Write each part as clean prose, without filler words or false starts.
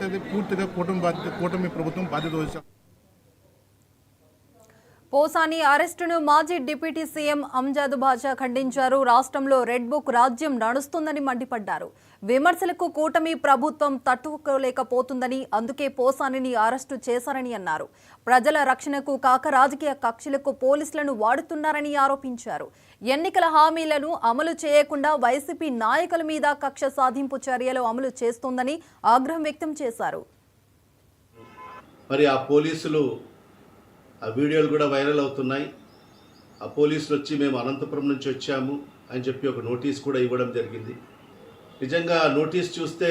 అయితే పూర్తిగా కూటమి ప్రభుత్వం బాధ్యత వహించాలి. పోసాని అరెస్టును మాజీ డిప్యూటీ సీఎం అంజద్ బాషా ఖండించారు. రాష్ట్రంలో రెడ్ బుక్ రాజ్యం నడుస్తుందని మండిపడ్డారు. విమర్శలకు కూటమి ప్రభుత్వం తట్టుకోలేకపోతుందని, అందుకే పోసానిని అరెస్టు చేశారని అన్నారు. ప్రజల రక్షణకు కాక రాజకీయ కక్షలకు పోలీసులను వాడుతున్నారని ఆరోపించారు. ఎన్నికల హామీలను అమలు చేయకుండా వైసీపీ నాయకుల మీద కక్ష సాధింపు చర్యలు అమలు చేస్తోందని ఆగ్రహం వ్యక్తం చేశారు. మరి ఆ పోలీసులు ఆ వీడియోలు కూడా వైరల్ అవుతున్నాయి. ఆ పోలీసులు వచ్చి మేము అనంతపురం నుంచి వచ్చాము అని చెప్పి ఒక నోటీస్ కూడా ఇవ్వడం జరిగింది. నిజంగా ఆ నోటీస్ చూస్తే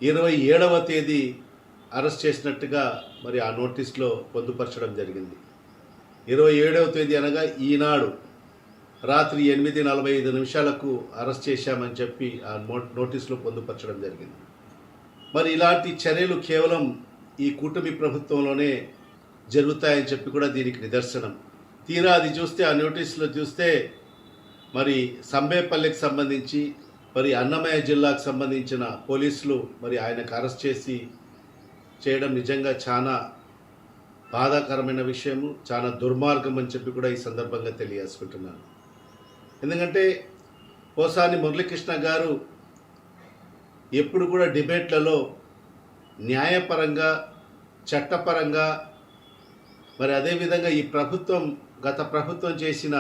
27వ తేదీ అరెస్ట్ చేసినట్టుగా మరి ఆ నోటీస్లో పొందుపరచడం జరిగింది. 27వ తేదీ అనగా ఈనాడు రాత్రి 8:45 అరెస్ట్ చేశామని చెప్పి ఆ నోటీస్లో పొందుపరచడం జరిగింది. మరి ఇలాంటి చర్యలు కేవలం ఈ కూటమి ప్రభుత్వంలోనే జరుగుతాయని చెప్పి కూడా దీనికి నిదర్శనం. తీరా అది చూస్తే ఆ నోటీసులో చూస్తే మరి సంబేపల్లికి సంబంధించి మరి అన్నమయ్య జిల్లాకు సంబంధించిన పోలీసులు మరి ఆయనకు అరెస్ట్ చేయడం నిజంగా చాలా బాధాకరమైన విషయము, చాలా దుర్మార్గం అని చెప్పి కూడా ఈ సందర్భంగా తెలియజేసుకుంటున్నాను. ఎందుకంటే పోసాని మురళీకృష్ణ గారు ఎప్పుడు కూడా డిబేట్లలో న్యాయపరంగా, చట్టపరంగా, మరి అదేవిధంగా ఈ ప్రభుత్వం గత ప్రభుత్వం చేసిన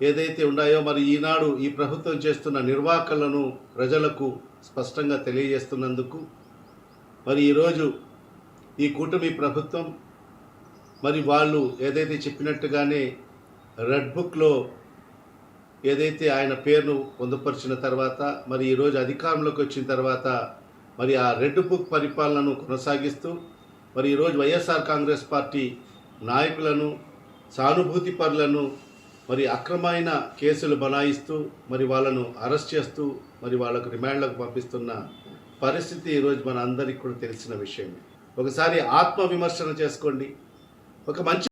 ఏదైతే ఉన్నాయో మరి ఈనాడు ఈ ప్రభుత్వం చేస్తున్న నిర్వాహకులను ప్రజలకు స్పష్టంగా తెలియజేస్తున్నందుకు మరి ఈరోజు ఈ కూటమి ప్రభుత్వం మరి వాళ్ళు ఏదైతే చెప్పినట్టుగానే రెడ్ బుక్లో ఏదైతే ఆయన పేరును పొందుపరిచిన తర్వాత మరి ఈరోజు అధికారంలోకి వచ్చిన తర్వాత మరి ఆ రెడ్ బుక్ పరిపాలనను కొనసాగిస్తూ మరి ఈరోజు వైఎస్ఆర్ కాంగ్రెస్ పార్టీ నాయకులను, సానుభూతి పరులను మరి అక్రమైన కేసులు బనాయిస్తూ మరి వాళ్ళను అరెస్ట్ చేస్తూ మరి వాళ్ళకు రిమాండ్లకు పంపిస్తున్న పరిస్థితి ఈరోజు మన అందరికీ కూడా తెలిసిన విషయమే. ఒకసారి ఆత్మ విమర్శన చేసుకోండి. ఒక మంచి